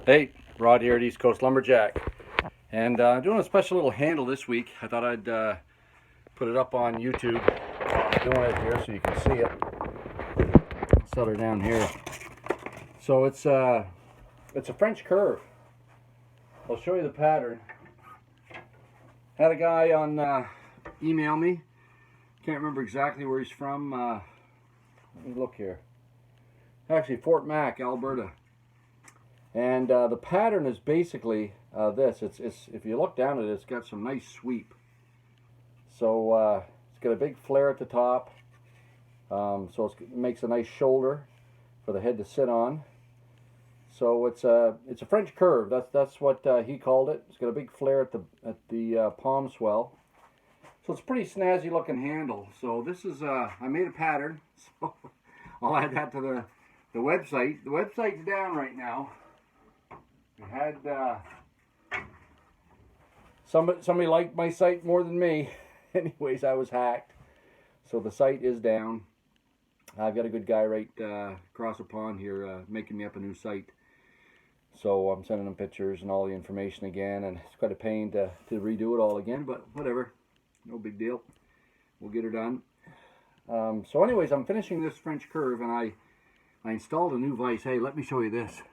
Hey, Rod here at East Coast Lumberjack, and doing a special little handle this week. I thought I'd put it up on YouTube. I'm doing it here so you can see it. I'll set her down here. So it's a French curve. I'll show you the pattern. Had a guy on email me. Can't remember exactly where he's from. Let me look here. Actually, Fort Mac, Alberta. And the pattern is basically this. It's if you look down at it, it's got some nice sweep. So it's got a big flare at the top. So it makes a nice shoulder for the head to sit on. So it's a French curve. That's what he called it. It's got a big flare at the palm swell. So it's a pretty snazzy looking handle. So this is I made a pattern. So I'll add that to the website. The website's down right now. We had somebody liked my site more than me. Anyways, I was hacked, so the site is down. I've got a good guy right across the pond here making me up a new site. So I'm sending him pictures and all the information again, and it's quite a pain to redo it all again, but whatever, no big deal. We'll get her done. So anyways, I'm finishing this French curve, and I installed a new vise. Hey, let me show you this.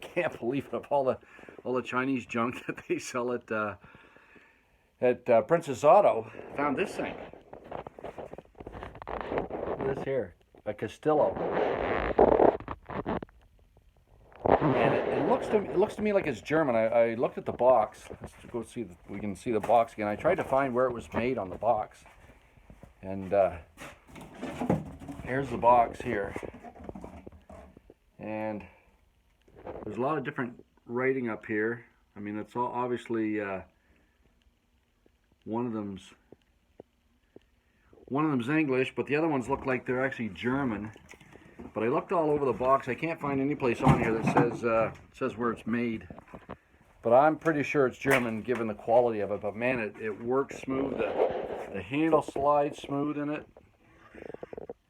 Can't believe it, of all the Chinese junk that they sell at Princess Auto. Found this thing. This here, a Castillo, and it looks to me like it's German. I looked at the box. Let's go see. We can see the box again. I tried to find where it was made on the box, and here's the box here, and there's a lot of different writing up here. I mean, it's all obviously one of them's English, but the other ones look like they're actually German. But I looked all over the box. I can't find any place on here that says where it's made. But I'm pretty sure it's German, given the quality of it. But man, it works smooth. The handle slides smooth in it.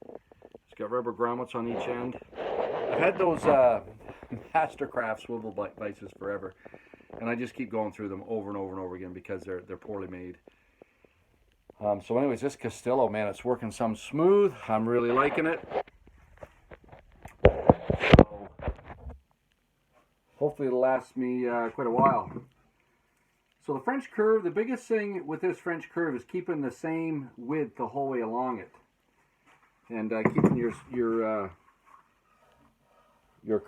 It's got rubber grommets on each end. I've had those Mastercraft swivel vices forever, and I just keep going through them over and over and over again because they're poorly made. So anyways, this Castillo, man, it's working some smooth. I'm really liking it. So hopefully it'll last me quite a while. So the French curve, the biggest thing with this French curve is keeping the same width the whole way along it, and keeping your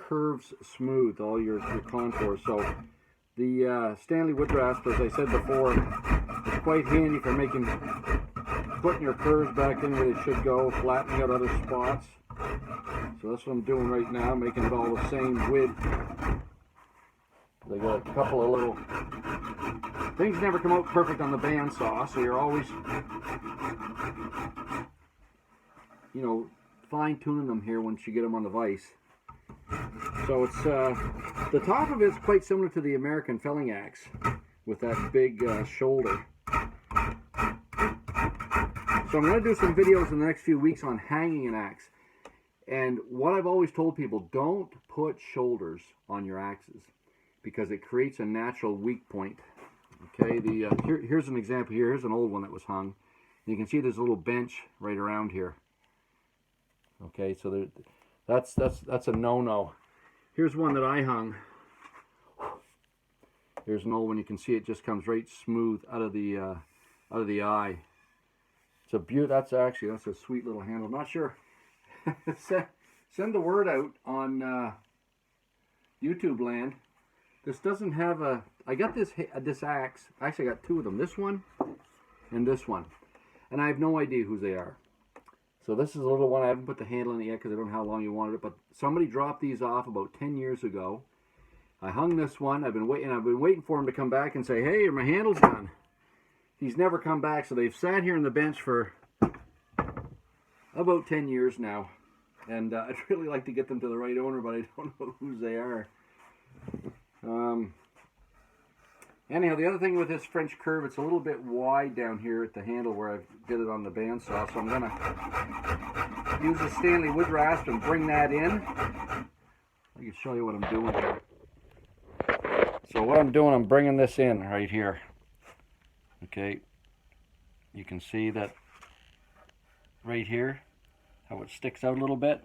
curves smooth, all your contours. So the Stanley wood rasp, as I said before, is quite handy for putting your curves back in where they should go, flattening out other spots. So that's what I'm doing right now, making it all the same width. They got a couple of little things never come out perfect on the bandsaw, so you're always, fine-tuning them here once you get them on the vise. So it's the top of it is quite similar to the American felling axe with that big shoulder. So I'm going to do some videos in the next few weeks on hanging an axe. And what I've always told people, don't put shoulders on your axes because it creates a natural weak point. Okay, here's an example here. Here's an old one that was hung. And you can see there's a little bench right around here. Okay, so that's a no-no. Here's one that I hung. Here's an old one. You can see it just comes right smooth out of the eye. It's a beaut. That's a sweet little handle. I'm not sure. Send the word out on YouTube land. This doesn't have a. I got this axe. Actually, I got two of them. This one and this one, and I have no idea whose they are. So this is a little one. I haven't put the handle in it yet because I don't know how long you wanted it. But somebody dropped these off about 10 years ago. I hung this one. I've been waiting for him to come back and say, "Hey, my handle's done." He's never come back, so they've sat here on the bench for about 10 years now. And I'd really like to get them to the right owner, but I don't know whose they are. Anyhow, the other thing with this French curve, it's a little bit wide down here at the handle where I did it on the bandsaw, so I'm going to use a Stanley wood rasp and bring that in. I can show you what I'm doing here. So what I'm doing, I'm bringing this in right here. Okay, you can see that right here, how it sticks out a little bit.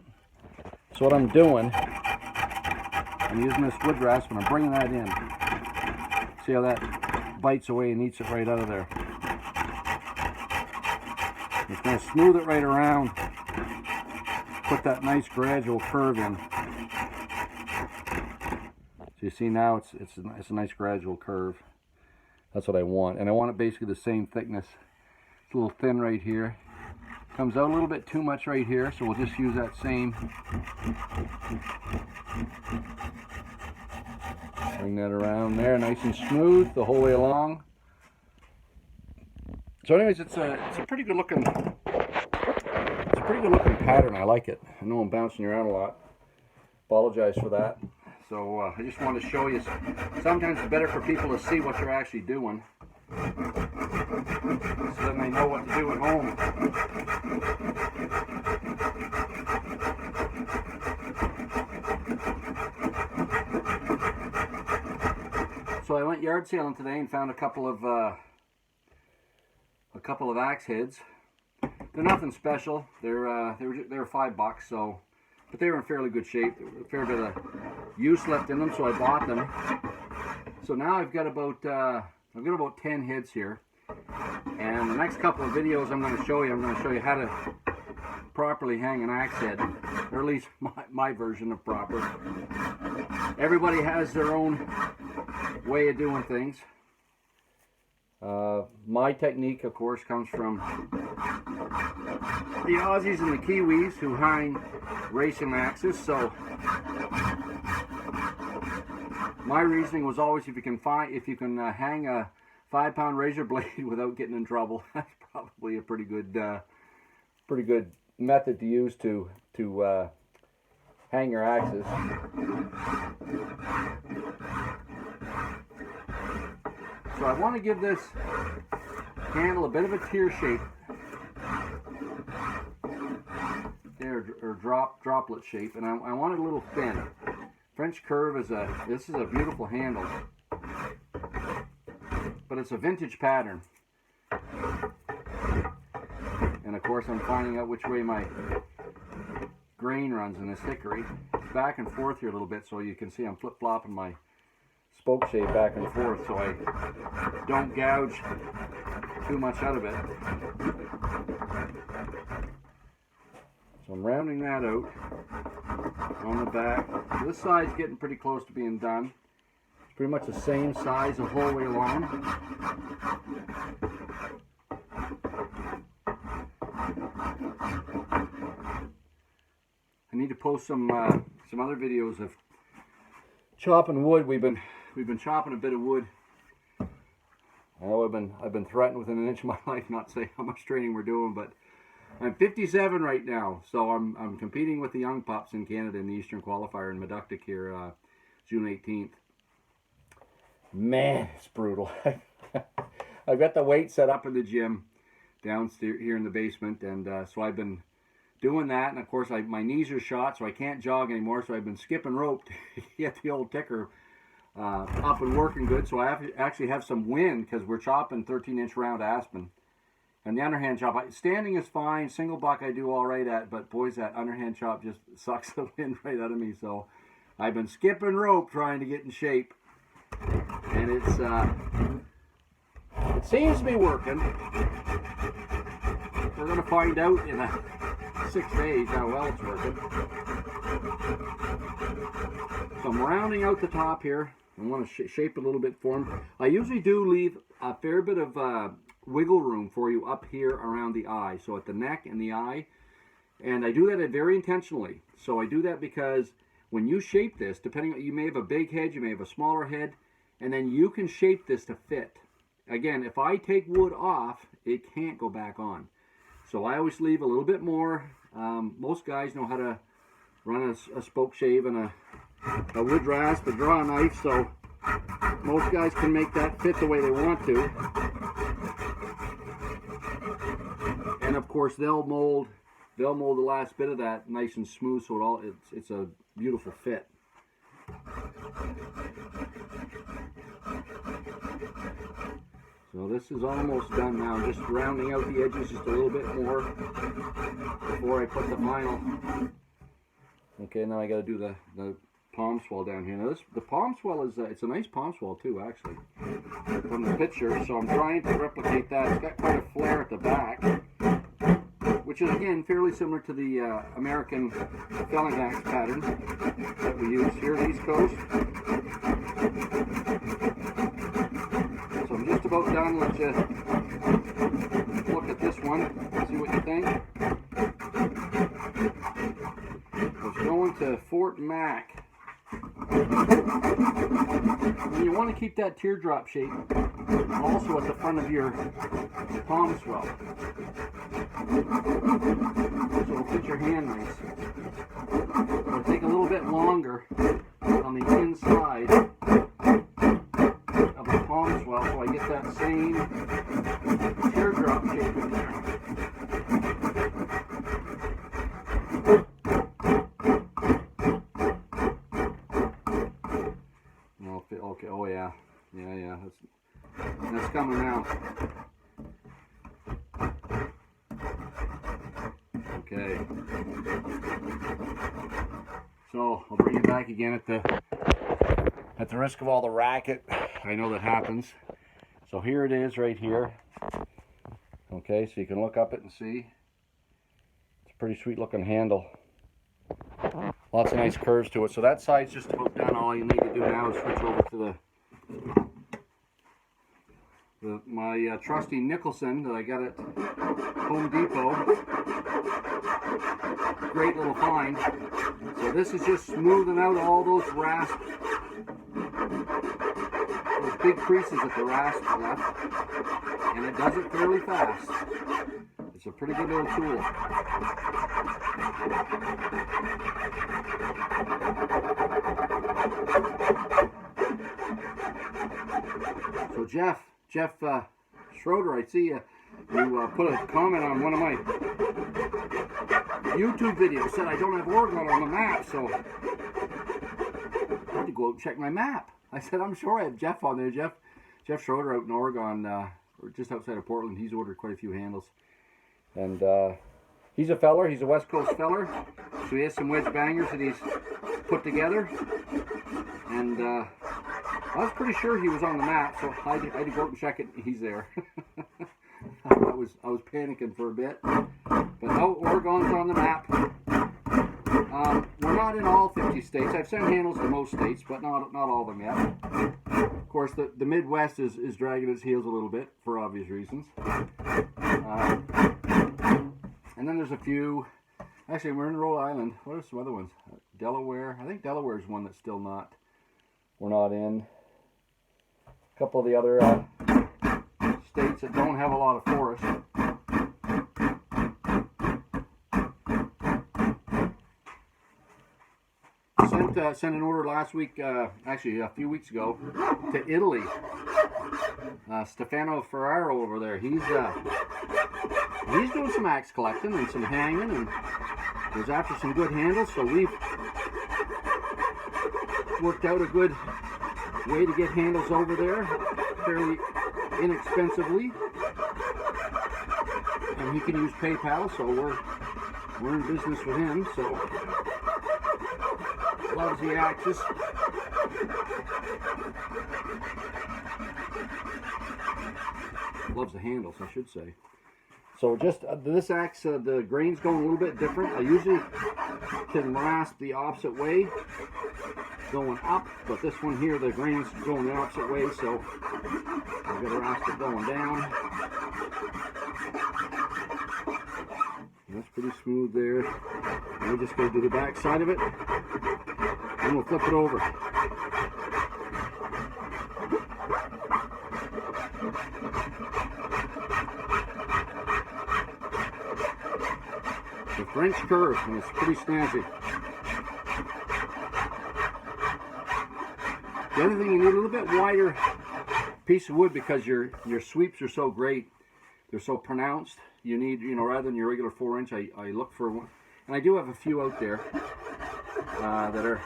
So what I'm doing, I'm using this wood rasp and I'm bringing that in. See how that bites away and eats it right out of there. It's going to smooth it right around, put that nice gradual curve in. So you see now it's a nice gradual curve. That's what I want, and I want it basically the same thickness. It's a little thin right here. Comes out a little bit too much right here, so we'll just use that same. Bring that around there, nice and smooth the whole way along. So anyways, it's a pretty good looking pattern. I like it. I know I'm bouncing you around a lot. Apologize for that. So I just wanted to show you. Sometimes it's better for people to see what you're actually doing, so then they know what to do at home. So I went yard sailing today and found a couple of axe heads. They're nothing special. They were $5, so, but they were in fairly good shape. There was a fair bit of use left in them, so I bought them. So now I've got about 10 heads here, and the next couple of videos I'm going to show you how to properly hang an axe head, or at least my version of proper. Everybody has their own way of doing things. My technique, of course, comes from the Aussies and the Kiwis who hang racing axes. So my reasoning was always, if you can hang a 5-pound razor blade without getting in trouble, that's probably a pretty good method to use to hang your axes. So I want to give this handle a bit of a tear shape, or droplet shape, and I want it a little thin. French curve this is a beautiful handle, but it's a vintage pattern. And of course I'm finding out which way my grain runs in this hickory. It's back and forth here a little bit, so you can see I'm flip-flopping my spoke shape back and forth so I don't gouge too much out of it. So I'm rounding that out on the back. So this side's getting pretty close to being done. It's pretty much the same size the whole way along. I need to post some other videos of chopping wood. We've been chopping a bit of wood. I've been threatened within an inch of my life not to say how much training we're doing, but I'm 57 right now, so I'm competing with the young pups in Canada in the Eastern qualifier in Moncton here, June 18th. Man, it's brutal. I've got the weight set up in the gym downstairs here in the basement, and so I've been doing that, and of course my knees are shot, so I can't jog anymore, so I've been skipping rope to get the old ticker up and working good. So I actually have some wind because we're chopping 13-inch round aspen. And the underhand chop, standing is fine, single buck I do all right at, but boys, that underhand chop just sucks the wind right out of me. So I've been skipping rope trying to get in shape, and it seems to be working. We're going to find out in 6 days how well it's working. So I'm rounding out the top here. I want to shape it a little bit for them. I usually do leave a fair bit of wiggle room for you up here around the eye, so at the neck and the eye, and I do that very intentionally. So I do that because when you shape this, depending on, you may have a big head, you may have a smaller head, and then you can shape this to fit. Again, if I take wood off, it can't go back on. So I always leave a little bit more. Most guys know how to run a spoke shave and a wood rasp, a draw knife, so most guys can make that fit the way they want to. And of course they'll mold the last bit of that nice and smooth, so it's a beautiful fit. So this is almost done now. I'm just rounding out the edges just a little bit more before I put the final. Okay, now I got to do the palm swell down here. Now the palm swell is it's a nice palm swell too, actually, from the picture. So I'm trying to replicate that. It's got quite a flare at the back, which is again fairly similar to the American felling axe pattern that we use here on the East Coast. So I'm just about done. Let's just look at this one, see what you think. It's going to Fort Mac. And you want to keep that teardrop shape also at the front of your palm swell. So it'll fit your hand nice. It'll take a little bit longer on the inside of the palm swell so I get that same teardrop shape in there. Okay, oh yeah. Yeah, that's coming now. Okay. So I'll bring it back again at the risk of all the racket. I know that happens. So here it is right here. Okay, so you can look up it and see. It's a pretty sweet looking handle. Lots of nice curves to it. So that side's just about done. All you need to do now is switch over to my trusty Nicholson that I got at Home Depot. Great little find. So this is just smoothing out all those rasp, those big creases that the rasp left, and it does it fairly fast. It's a pretty good little tool. So Jeff Schroeder, I see you put a comment on one of my YouTube videos, said I don't have Oregon on the map, so I had to go out and check my map. I said, I'm sure I have Jeff on there. Jeff Schroeder out in Oregon, just outside of Portland. He's ordered quite a few handles. And he's a feller, he's a West Coast feller, so he has some wedge bangers that he's put together. And I was pretty sure he was on the map, so I had to go out and check it. He's there. I was panicking for a bit, but no, Oregon's on the map. We're not in all 50 states. I've sent handles to most states, but not all of them yet. Of course, the Midwest is dragging its heels a little bit for obvious reasons. And then there's a few. Actually, we're in Rhode Island. What are some other ones? Delaware. I think Delaware is one that's still not. We're not in. A couple of the other states that don't have a lot of forest. Sent an order last week, actually a few weeks ago, to Italy. Stefano Ferraro over there. He's doing some axe collecting and some hanging, and was after some good handles. So we've worked out a good way to get handles over there, fairly inexpensively, and he can use PayPal. So we're in business with him. So loves the axes. Loves the handles, I should say. So just this axe, the grain's going a little bit different. I usually can rasp the opposite way, going up, but this one here, the grain's going the opposite way, so I've got to rasp it going down. And that's pretty smooth there. And we're just going to do the back side of it, and we'll flip it over. The French curve, and it's pretty snazzy. The other thing, you need a little bit wider piece of wood because your sweeps are so great. They're so pronounced. You need, rather than your regular 4-inch, I look for one. And I do have a few out there that are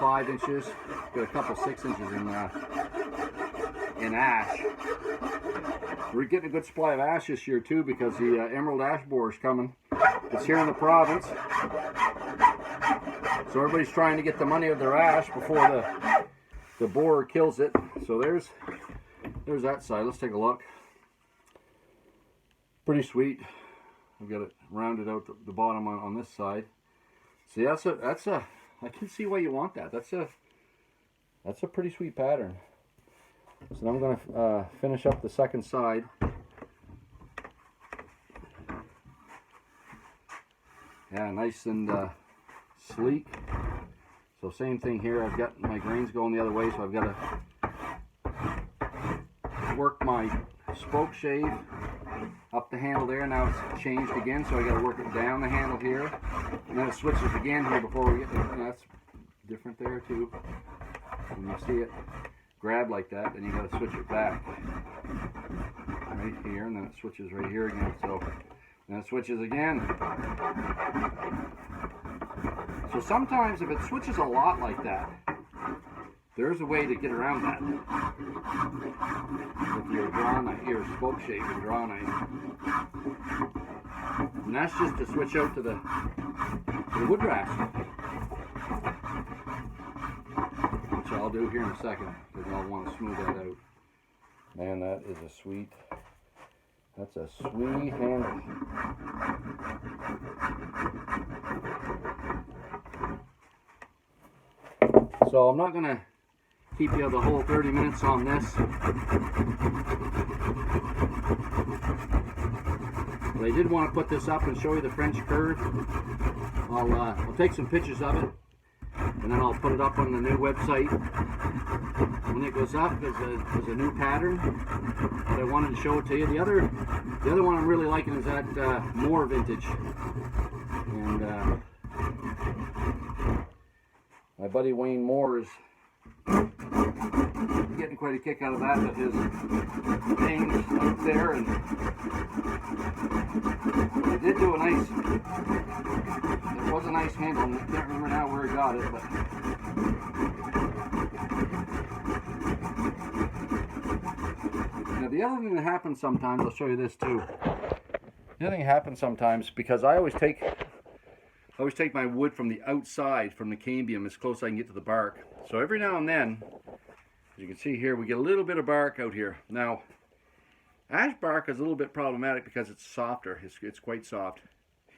5 inches, got a couple 6 inches in ash. We're getting a good supply of ash this year too, because the emerald ash borer is coming. It's here in the province, so everybody's trying to get the money of their ash before the borer kills it. So there's that side. Let's take a look. Pretty sweet. I've got it rounded out the bottom on this side. See, that's a I can see why you want that. That's a pretty sweet pattern. So now I'm going to finish up the second side. Yeah, nice and sleek. So same thing here. I've got my grains going the other way, so I've got to work my spoke shave up the handle there. Now it's changed again, so I got to work it down the handle here, and then it switches again here before we get there. And that's different there too. When you see it grab like that, then you got to switch it back right here, and then it switches right here again. So then it switches again. So sometimes if it switches a lot like that, there's a way to get around that with your draw knife, your spoke shave and draw knife. And that's just to switch out to the wood rasp, which I'll do here in a second, because I'll want to smooth that out. Man, that is a sweet, that's a sweet handle. So I'm not going to keep you the whole 30 minutes on this. But I did want to put this up and show you the French curve. I'll take some pictures of it, and then I'll put it up on the new website. When it goes up, there's a new pattern that I wanted to show it to you. The other one I'm really liking is that Moore vintage. And my buddy Wayne Moore is getting quite a kick out of that with his things up there, and they did do a nice, it was a nice handle. I can't remember now where he got it, but now the other thing that happens sometimes, I'll show you this too. The other thing that happens sometimes, because I always take my wood from the outside, from the cambium, as close as I can get to the bark. So every now and then, as you can see here, we get a little bit of bark out here. Now, ash bark is a little bit problematic because it's softer. It's quite soft.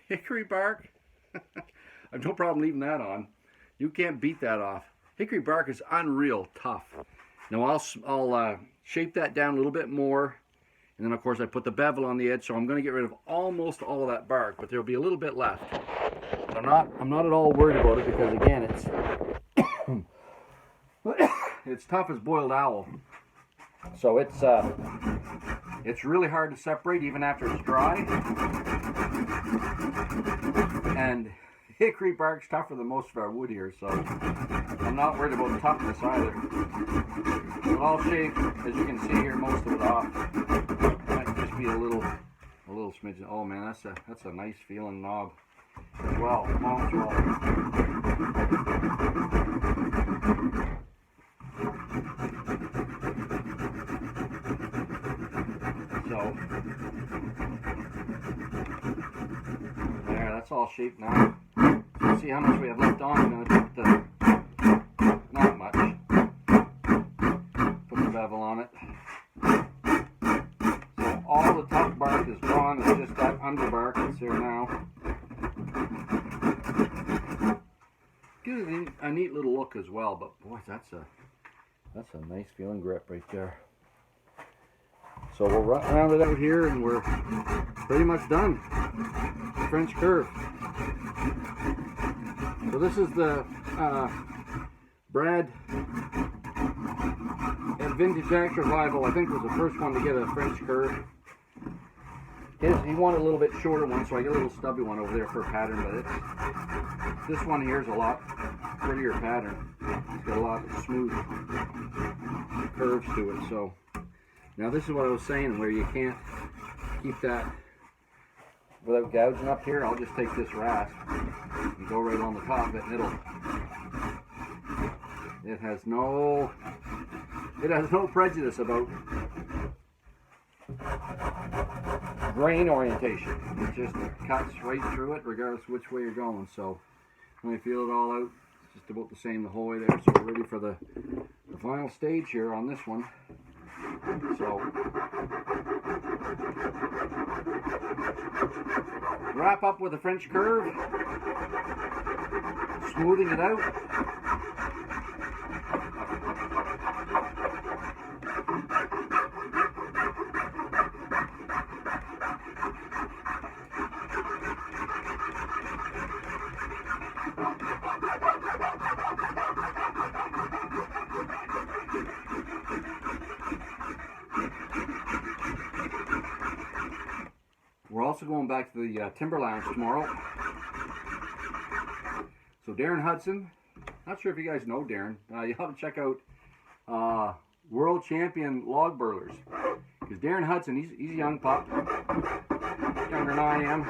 Hickory bark, I have no problem leaving that on. You can't beat that off. Hickory bark is unreal tough. Now I'll shape that down a little bit more, and then of course I put the bevel on the edge, so I'm going to get rid of almost all of that bark, but there'll be a little bit left. But I'm not at all worried about it, because again, it's tough as boiled owl. So it's really hard to separate even after it's dry. And hickory bark's tougher than most of our wood here, so I'm not worried about toughness either. But I'll shave, as you can see here, most of it off. Might just be a little smidgen. Oh man, that's a nice feeling knob as well. Mom's well. So there, that's all shaped now. Let's see how much we have left on. I'm going to put not much. Put the bevel on it. So all the tough bark is gone. It's just that underbark that's there now. Gives it a neat little look as well. But boy, that's a nice feeling grip right there. So we'll round it out here, and we're pretty much done. French curve. So this is the Brad at Vintage Axe Revival. I think was the first one to get a French curve. He wanted a little bit shorter one, so I got a little stubby one over there for a pattern. But this one here is a lot prettier pattern. It's got a lot of smooth curves to it. So now this is what I was saying, where you can't keep that without gouging up here. I'll just take this rasp and go right on the top of it, and It has no prejudice about grain orientation. It just cuts right through it regardless of which way you're going. So when you feel it all out, it's just about the same the whole way there. So we're ready for the final stage here on this one. So wrap up with a French curve, smoothing it out. We're also going back to the Timber Lounge tomorrow. So Darren Hudson, not sure if you guys know Darren, you have to check out World Champion Log Burlers. Because Darren Hudson, he's a young pup, younger than I am.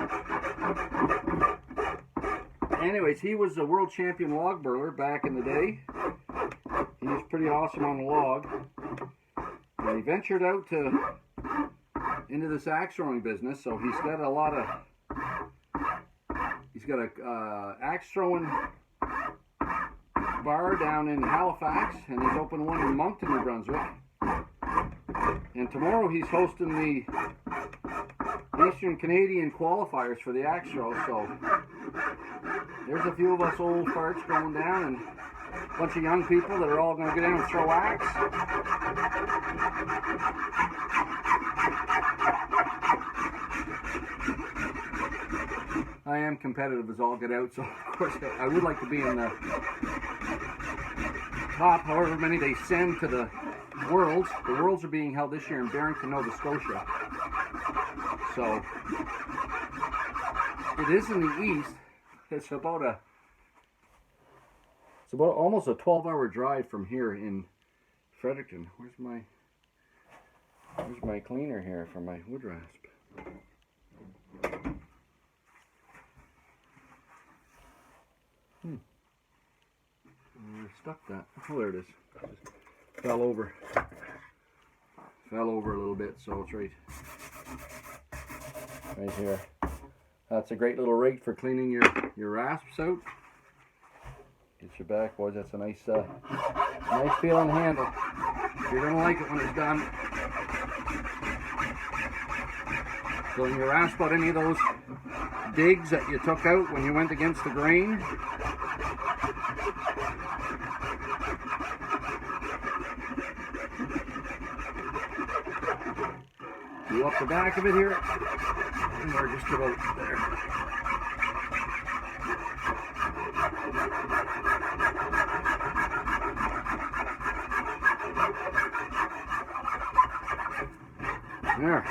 Anyways, he was a World Champion Log Burler back in the day. He was pretty awesome on the log. And he ventured out into this axe throwing business, so he's got a axe throwing bar down in Halifax, and he's opened one in Moncton, New Brunswick. And tomorrow he's hosting the Eastern Canadian qualifiers for the axe throw. So there's a few of us old farts going down, and a bunch of young people that are all going to get down and throw axe. I am competitive as all get out, so of course I would like to be in the top, however many they send to the Worlds. The Worlds are being held this year in Barrington, Nova Scotia. So it is in the east. It's about almost a 12-hour drive from here in Fredericton. Where's my cleaner here for my wood rasp? I stuck that. Oh, there it is. Just fell over a little bit, so it's right here. That's a great little rig for cleaning your rasps out. Get your back, boys. That's a nice feeling handle. You're gonna like it when it's done. So when you rasp out any of those digs that you took out when you went against the grain, do up the back of it here, and we're just about there. There.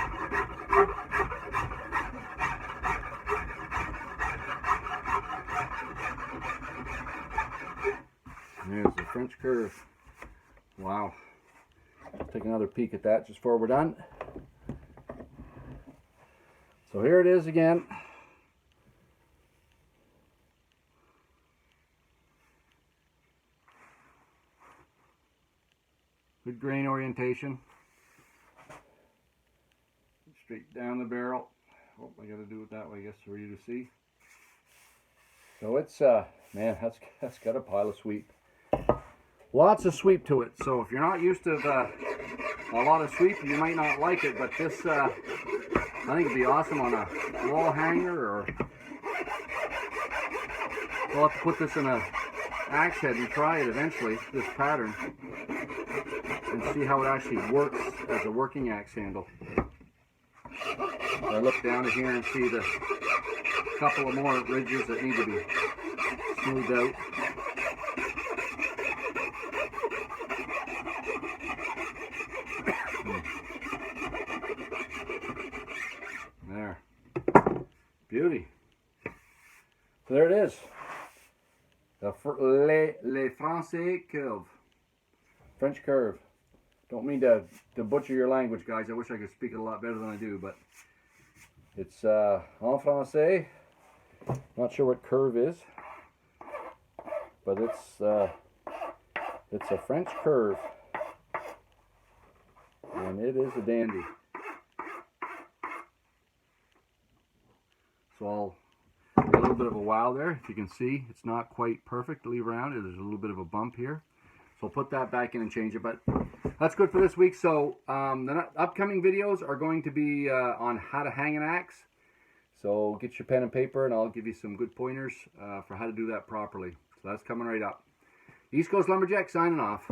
There's the French curve. Wow. Let's take another peek at that just before we're done. So here it is again. Good grain orientation. Straight down the barrel. Oh, I got to do it that way, I guess, for you to see. So it's, man, that's got a pile of sweep. Lots of sweep to it. So if you're not used to a lot of sweep, you might not like it. But this, I think it'd be awesome on a wall hanger, or we'll have to put this in a axe head and try it eventually, this pattern, and see how it actually works as a working axe handle. I look down here and see the couple of more ridges that need to be smoothed out. There. Beauty. So there it is. The Le Français curve. French curve. Don't mean to butcher your language, guys. I wish I could speak it a lot better than I do, but it's en français. Not sure what curve is, but it's It's a French curve, and it is a dandy. So I'll get a little bit of a wow there. If you can see, it's not quite perfectly round. There's a little bit of a bump here. So I'll put that back in and change it, but that's good for this week. So the upcoming videos are going to be on how to hang an axe. So get your pen and paper, and I'll give you some good pointers for how to do that properly. So that's coming right up. East Coast Lumberjack signing off.